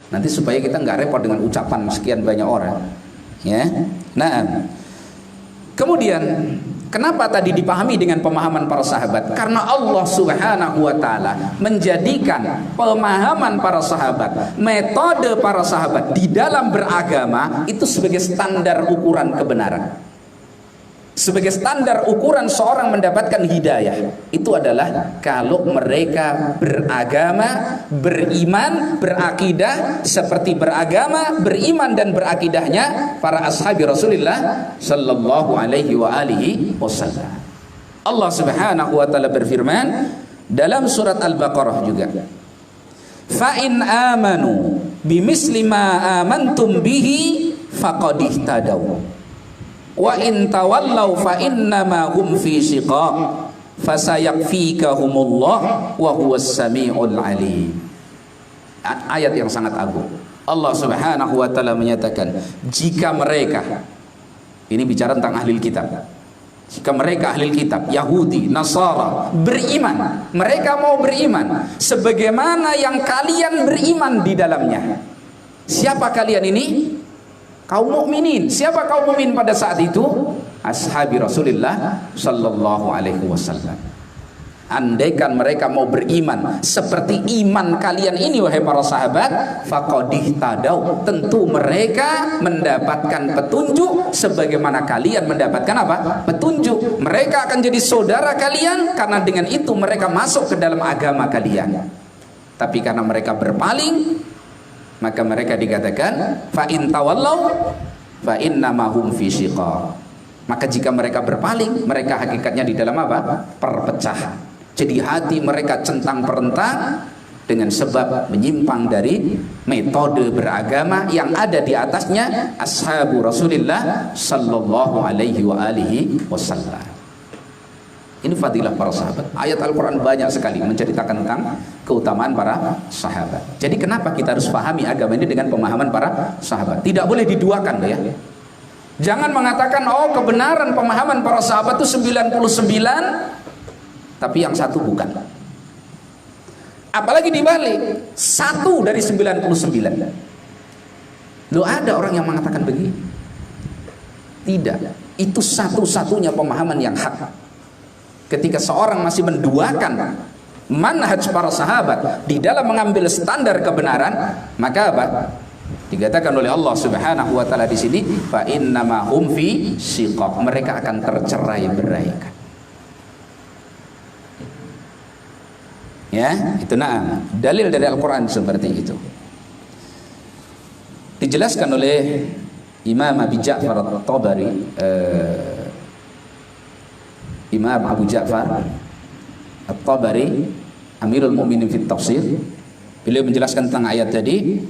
Nanti supaya kita nggak repot dengan ucapan sekian banyak orang, ya. Nah, kemudian kenapa tadi dipahami dengan pemahaman para sahabat? Karena Allah Subhanahu wa taala menjadikan pemahaman para sahabat, metode para sahabat di dalam beragama itu sebagai standar ukuran kebenaran. Sebagai standar ukuran seorang mendapatkan hidayah itu adalah kalau mereka beragama, beriman, berakidah seperti beragama, beriman dan berakidahnya para ashabi Rasulullah sallallahu alaihi wa alihi wasallam. Allah Subhanahu wa taala berfirman dalam surat Al-Baqarah juga, fa in amanu bimisli ma amantum bihi faqad ihtadaw wa in tawallaw fa innama hum fi shiqaq fasayakfikahumullah wa huwas samiul alim. Ayat yang sangat agung. Allah Subhanahu wa taala menyatakan, jika mereka, ini bicara tentang ahli kitab, jika mereka ahli kitab Yahudi, Nasara beriman, mereka mau beriman sebagaimana yang kalian beriman di dalamnya. Siapa kalian ini? Kaum mukminin. Siapa kaum mukmin pada saat itu? Ashabi Rasulullah sallallahu alaihi wasallam. Andaikan mereka mau beriman seperti iman kalian ini wahai para sahabat, faqadih tadau, tentu mereka mendapatkan petunjuk sebagaimana kalian mendapatkan apa? Petunjuk. Mereka akan jadi saudara kalian karena dengan itu mereka masuk ke dalam agama kalian. Tapi karena mereka berpaling, maka mereka dikatakan fa in tawallaw fa innama hum fi shiqaq. Maka jika mereka berpaling, mereka hakikatnya di dalam apa? Perpecahan. Jadi hati mereka centang perentang dengan sebab menyimpang dari metode beragama yang ada di atasnya ashabu Rasulullah sallallahu alaihi wa alihi wasallam. Ini fadilah para sahabat. Ayat Al-Quran banyak sekali menceritakan tentang keutamaan para sahabat. Jadi kenapa kita harus pahami agama ini dengan pemahaman para sahabat? Tidak boleh diduakan ya. Jangan mengatakan oh kebenaran pemahaman para sahabat itu 99 tapi yang satu bukan. Apalagi dibalik, satu dari 99. Loh, ada orang yang mengatakan begini? Tidak. Itu satu-satunya pemahaman yang hak. Ketika seorang masih menduakan manhaj para sahabat di dalam mengambil standar kebenaran, maka apa? Dikatakan oleh Allah Subhanahu wa taala di sini, fa innama hum fi shiqaq. Mereka akan tercerai-beraikan. Ya, itu dalil dari Al-Qur'an seperti itu. Dijelaskan oleh Imam Abi Ja'far At-Tabari, Imam Abu Ja'far At-Tabari, Amirul Mu'minin fi Tafsir, beliau menjelaskan tentang ayat tadi,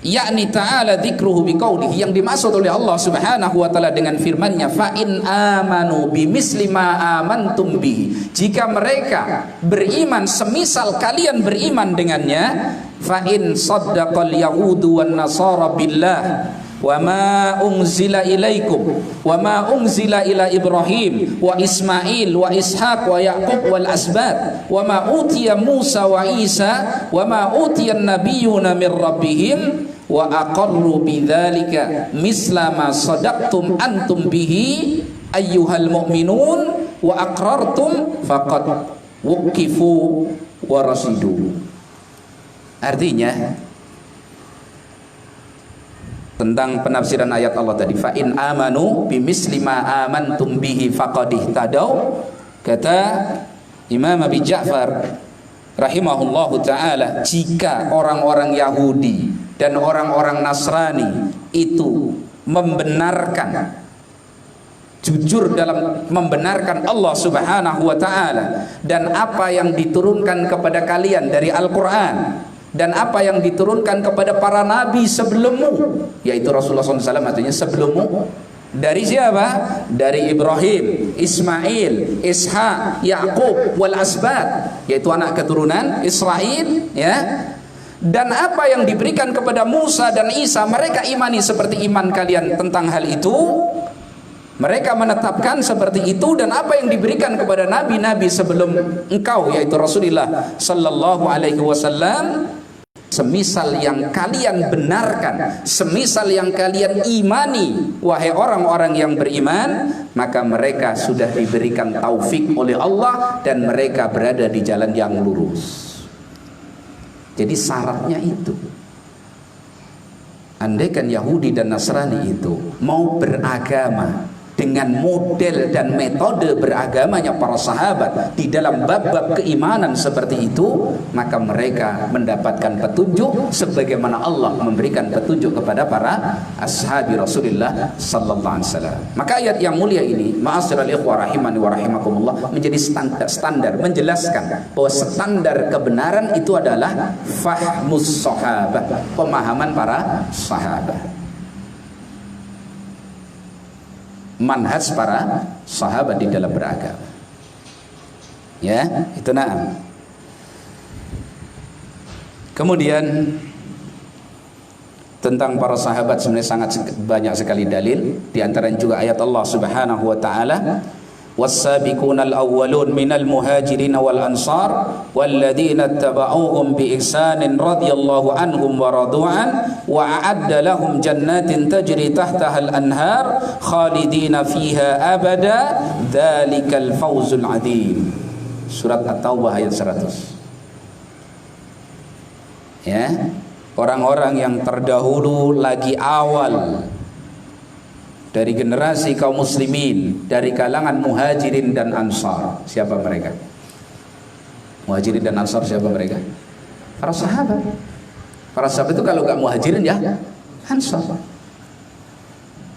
yakni ta'ala dzikruhu biqaulihi, yang dimaksud oleh Allah Subhanahu wa taala dengan firman-Nya fa in amanu bimisli ma amantum bihi, jika mereka beriman semisal kalian beriman dengannya, fa in saddaqal yahudu wan nasara billah wa ma unzila ilaikum wa ma unzila ila Ibrahim wa Ismail wa Ishaq wa Yaqub wal asbat wa ma utiya Musa wa Isa wa ma utiya an-nabiyyuna min rabbihim wa aqarru bidzalika misla ma sadaqtum antum bihi ayyuhal mu'minun wa aqrartum faqad wuqifu wa rasidu. Artinya tentang penafsiran ayat Allah tadi, fa in amanu bimisli ma amantum bihi faqad ihtadaw, kata Imam Abi Ja'far rahimahullahu taala, jika orang-orang Yahudi dan orang-orang Nasrani itu membenarkan, jujur dalam membenarkan Allah Subhanahu wa taala dan apa yang diturunkan kepada kalian dari Al-Qur'an dan apa yang diturunkan kepada para nabi sebelummu, yaitu Rasulullah SAW, artinya sebelummu, dari siapa? Dari Ibrahim, Ismail, Ishaq, Yaqub wal asbat, yaitu anak keturunan Israel, ya. Dan apa yang diberikan kepada Musa dan Isa, mereka imani seperti iman kalian tentang hal itu. Mereka menetapkan seperti itu, dan apa yang diberikan kepada nabi-nabi sebelum engkau, yaitu Rasulullah sallallahu alaihi wasallam, semisal yang kalian benarkan, semisal yang kalian imani, wahai orang-orang yang beriman, maka mereka sudah diberikan taufik oleh Allah dan mereka berada di jalan yang lurus. Jadi syaratnya itu, andaikan Yahudi dan Nasrani itu mau beragama dengan model dan metode beragamanya para sahabat di dalam bab-bab keimanan seperti itu, maka mereka mendapatkan petunjuk sebagaimana Allah memberikan petunjuk kepada para ashabi Rasulullah sallallahu alaihi wasallam. Maka ayat yang mulia ini, ma'asyiral ikhwah rahimani wa rahimakumullah, menjadi standar menjelaskan bahwa standar kebenaran itu adalah fahmus sahabat, pemahaman para sahabat, manhaj para sahabat di dalam beragama. Ya, itu na'am. Kemudian tentang para sahabat sebenarnya sangat banyak sekali dalil, di antaranya juga ayat Allah Subhanahu wa taala, was-sabiqunal awwalun minal muhajirin wal ansar walladzina ittaba'uuhum bi ihsanin radhiyallahu anhum wa radu'an wa a'adda lahum jannatin tajri tahtaha al-anhar khalidina fiha abada dzalikal fawzul 'adzim. Surat At-Taubah ayat 100. Ya, orang-orang yang terdahulu lagi awal dari generasi kaum muslimin, dari kalangan muhajirin dan ansar. Siapa mereka? Muhajirin dan ansar siapa mereka? Para sahabat. Para sahabat itu kalau gak muhajirin ya ansar.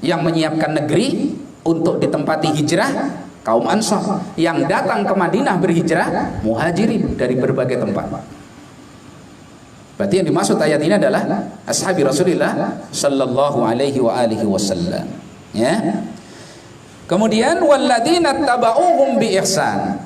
Yang menyiapkan negeri untuk ditempati hijrah, kaum ansar. Yang datang ke Madinah berhijrah, muhajirin dari berbagai tempat. Berarti yang dimaksud ayat ini adalah ashabi Rasulullah sallallahu alaihi wa alihi wasallam. Ya. Kemudian walladzina tabauhum bi ihsan,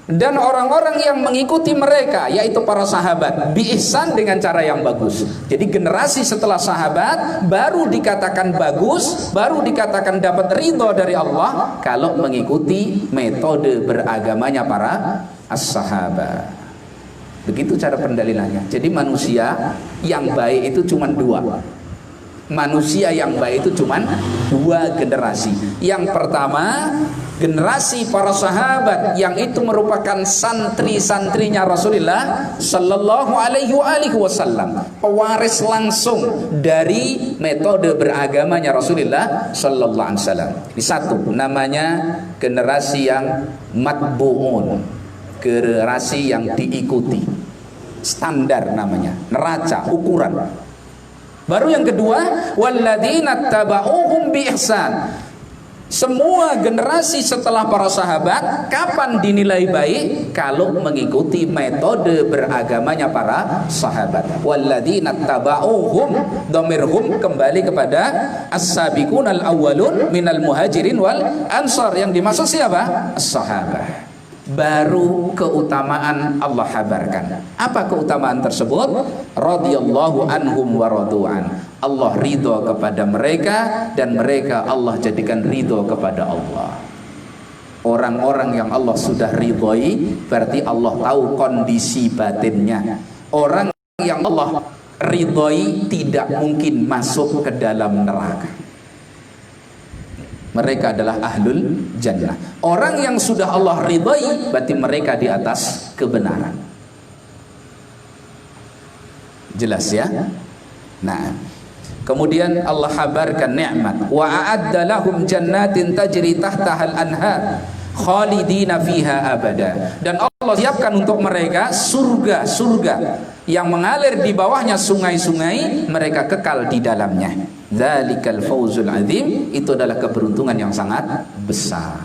dan orang-orang yang mengikuti mereka, yaitu para sahabat, bi ihsan, dengan cara yang bagus. Jadi generasi setelah sahabat baru dikatakan bagus, baru dikatakan dapat ridho dari Allah kalau mengikuti metode beragamanya para as-sahabat. Begitu cara pendalilannya. Jadi manusia yang baik itu cuma dua. Manusia yang baik itu cuma dua generasi. Yang pertama, generasi para sahabat yang itu merupakan santri-santrinya Rasulullah sallallahu alaihi wasallam, pewaris langsung dari metode beragamanya Rasulullah sallallahu alaihi wasallam. Ini satu, namanya generasi yang matbu'un, generasi yang diikuti. Standar namanya, neraca, ukuran. Baru yang kedua, walladzina tabauhum bi ihsan. Semua generasi setelah para sahabat kapan dinilai baik? Kalau mengikuti metode beragamanya para sahabat. Walladzina tabauhum, dhamirhum kembali kepada as-sabiqunal awwalun minal muhajirin wal ansar. Yang dimaksud siapa? As-sahabat. Baru keutamaan Allah habarkan. Apa keutamaan tersebut? Radhiyallahu anhum wa radu'an. Allah ridho kepada mereka dan mereka Allah jadikan ridho kepada Allah. Orang-orang yang Allah sudah ridhoi berarti Allah tahu kondisi batinnya. Orang yang Allah ridhoi tidak mungkin masuk ke dalam neraka. Mereka adalah ahlul jannah. Orang yang sudah Allah ridhai berarti mereka di atas kebenaran. Jelas ya? Nah, kemudian Allah habarkan nikmat, wa a'adda lahum jannatin tajri tahtaha al-anhar khalidina fiha abada. Dan Allah siapkan untuk mereka surga yang mengalir di bawahnya sungai-sungai, mereka kekal di dalamnya. Dzalikal fawzul adzim, itu adalah keberuntungan yang sangat besar.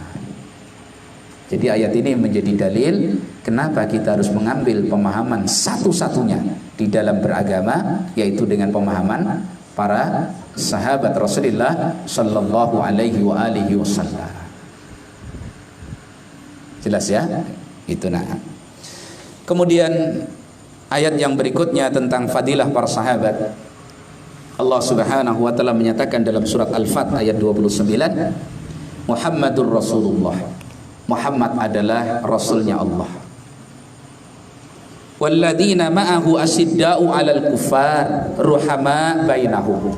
Jadi ayat ini menjadi dalil kenapa kita harus mengambil pemahaman satu-satunya di dalam beragama, yaitu dengan pemahaman para sahabat Rasulullah sallallahu alaihi wa alihi wasallam. Jelas ya? Itu nah. Kemudian ayat yang berikutnya tentang fadilah para sahabat. Allah Subhanahu wa taala menyatakan dalam surat Al-Fat ayat 29, Muhammadur Rasulullah. Muhammad adalah Rasulnya Allah. Walladzina ma'ahu asyidda'u 'alal kuffar ruhama bainahum.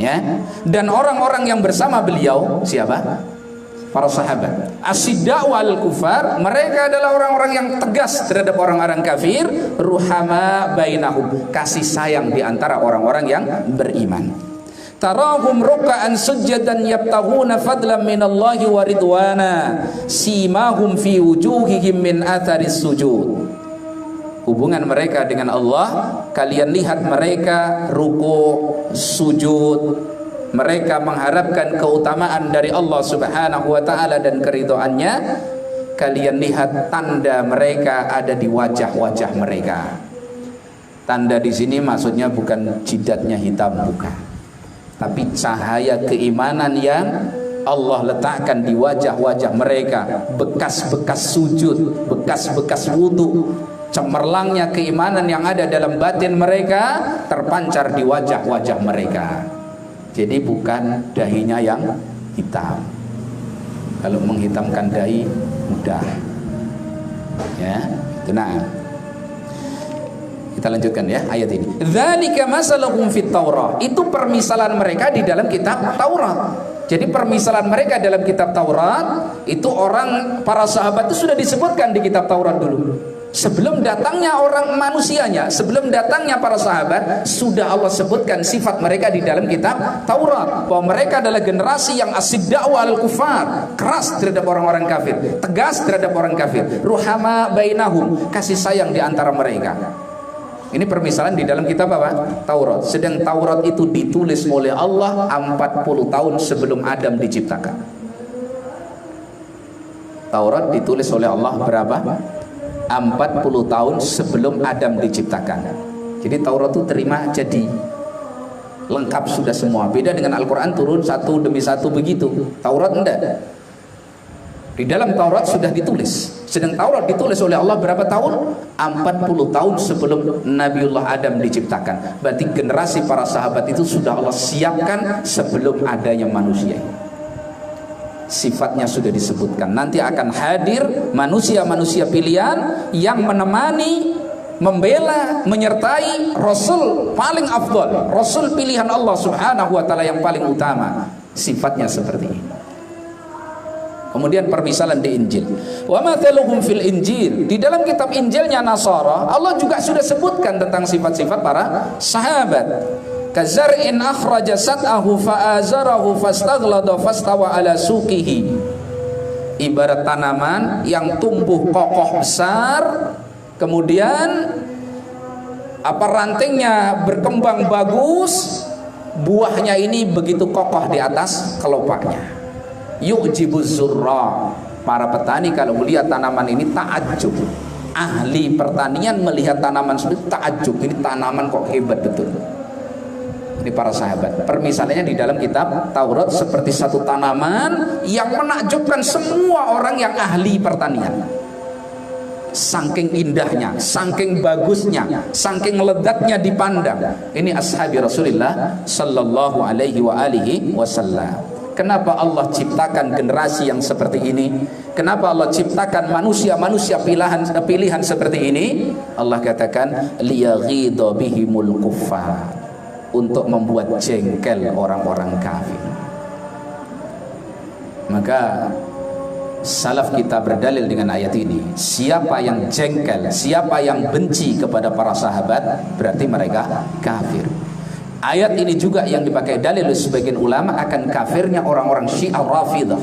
Ya. Dan orang-orang yang bersama beliau siapa? Para sahabat. Asyidda'u 'alal kuffar, mereka adalah orang-orang yang tegas terhadap orang-orang kafir, ruhama bainahum, kasih sayang di antara orang-orang yang beriman. Tarahum ruk'an sujjadan yabtaghuna fadlan minallahi wa ridwana simahum fi wujuhihim min atharis sujud. Hubungan mereka dengan Allah, kalian lihat mereka ruku', sujud, mereka mengharapkan keutamaan dari Allah Subhanahu wa taala dan keridhaannya. Kalian lihat tanda mereka ada di wajah-wajah mereka. Tanda di sini maksudnya bukan jidatnya hitam, bukan, tapi cahaya keimanan yang Allah letakkan di wajah-wajah mereka, bekas-bekas sujud, bekas-bekas wudu, cemerlangnya keimanan yang ada dalam batin mereka terpancar di wajah-wajah mereka. Jadi bukan dahinya yang hitam. Kalau menghitamkan dahi mudah, ya. Tenang. Kita lanjutkan ya ayat ini. Dzalika masaluhum fit Taurah. Itu permisalan mereka di dalam kitab Taurat. Jadi permisalan mereka dalam kitab Taurat itu orang para sahabat itu sudah disebutkan di kitab Taurat dulu. Sebelum datangnya orang manusianya, sebelum datangnya para sahabat, sudah Allah sebutkan sifat mereka di dalam kitab Taurat, bahwa mereka adalah generasi yang asyidda'u 'alal kufar, keras terhadap orang-orang kafir, tegas terhadap orang kafir, ruhama bainahum, kasih sayang di antara mereka. Ini permisalan di dalam kitab apa? Taurat. Sedang Taurat itu ditulis oleh Allah 40 tahun sebelum Adam diciptakan. Taurat ditulis oleh Allah berapa? 40 tahun sebelum Adam diciptakan. Jadi Taurat itu terima jadi, lengkap sudah semua. Beda dengan Al-Quran turun satu demi satu begitu. Taurat enggak. Di dalam Taurat sudah ditulis. Sedang Taurat ditulis oleh Allah berapa tahun? 40 tahun sebelum Nabiullah Adam diciptakan. Berarti generasi para sahabat itu sudah Allah siapkan sebelum adanya manusia. Sifatnya sudah disebutkan. Nanti akan hadir manusia-manusia pilihan yang menemani, membela, menyertai Rasul paling afdal, Rasul pilihan Allah Subhanahu wa taala yang paling utama. Sifatnya seperti ini. Kemudian permisalan di Injil. Wa mathaluhum fil Injil. Di dalam kitab Injilnya Nasara, Allah juga sudah sebutkan tentang sifat-sifat para sahabat. Kazar'in akhraja sat'ahu fa'azarahu fastaghlada fastawa ala suqihi. Ibarat tanaman yang tumbuh kokoh besar, kemudian rantingnya berkembang bagus, buahnya ini begitu kokoh di atas kelopaknya. Yu'jibuz zurra. Para petani kalau melihat tanaman ini takjub. Ahli pertanian melihat tanaman seperti takjub, ini tanaman kok hebat betul. Ini para sahabat. Permisalannya di dalam kitab Taurat seperti satu tanaman yang menakjubkan semua orang yang ahli pertanian. Saking indahnya, saking bagusnya, saking ledatnya dipandang. Ini ashabi Rasulullah sallallahu alaihi wa alihi wasallam. Kenapa Allah ciptakan generasi yang seperti ini? Kenapa Allah ciptakan manusia-manusia pilihan seperti ini? Allah katakan liyaghidha bihimul kuffar, untuk membuat jengkel orang-orang kafir. Maka salaf kita berdalil dengan ayat ini. Siapa yang jengkel, siapa yang benci kepada para sahabat, berarti mereka kafir. Ayat ini juga yang dipakai dalil oleh sebagian ulama akan kafirnya orang-orang Syiah Rafidah,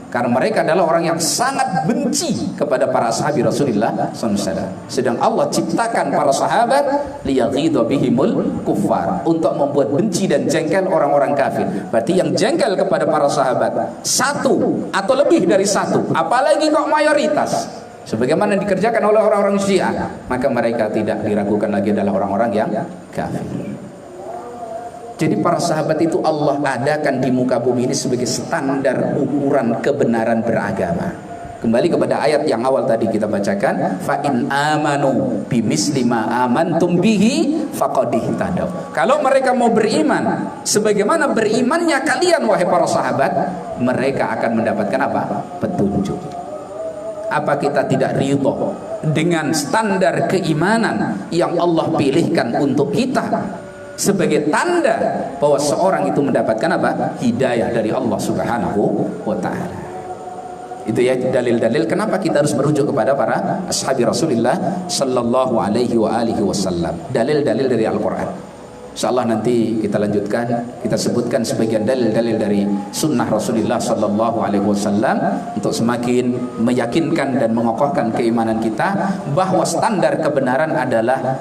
karena mereka adalah orang yang sangat benci kepada para sahabat Rasulullah SAW. Sedang Allah ciptakan para sahabat liyaghidha bihimul kuffar, untuk membuat benci dan jengkel orang-orang kafir. Berarti yang jengkel kepada para sahabat satu atau lebih dari satu, apalagi kok mayoritas, sebagaimana dikerjakan oleh orang-orang Syiah, maka mereka tidak diragukan lagi adalah orang-orang yang kafir. Jadi para sahabat itu Allah adakan di muka bumi ini sebagai standar ukuran kebenaran beragama. Kembali kepada ayat yang awal tadi kita bacakan, fa in amanu bimisli ma amantum bihi faqad ihtadaw. Kalau mereka mau beriman sebagaimana berimannya kalian wahai para sahabat, mereka akan mendapatkan apa? Petunjuk. Apa kita tidak ridho dengan standar keimanan yang Allah pilihkan untuk kita sebagai tanda bahwa seorang itu mendapatkan apa? Hidayah dari Allah Subhanahu wa taala. Itu ya dalil-dalil kenapa kita harus merujuk kepada para ashabi Rasulullah sallallahu alaihi wa alihi wasallam. Dalil-dalil dari Al-Qur'an. Insyaallah nanti kita lanjutkan, kita sebutkan sebagian dalil-dalil dari sunnah Rasulullah sallallahu alaihi wasallam untuk semakin meyakinkan dan mengokohkan keimanan kita bahwa standar kebenaran adalah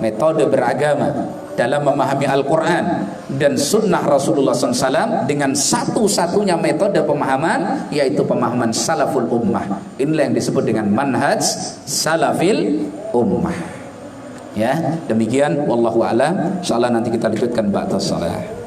metode beragama dalam memahami Al-Quran dan sunnah Rasulullah SAW dengan satu-satunya metode pemahaman, yaitu pemahaman salaful ummah. Inilah yang disebut dengan manhaj salafil ummah. Ya, demikian wallahu a'lam. Insyaallah nanti kita lanjutkan ba'da shalah.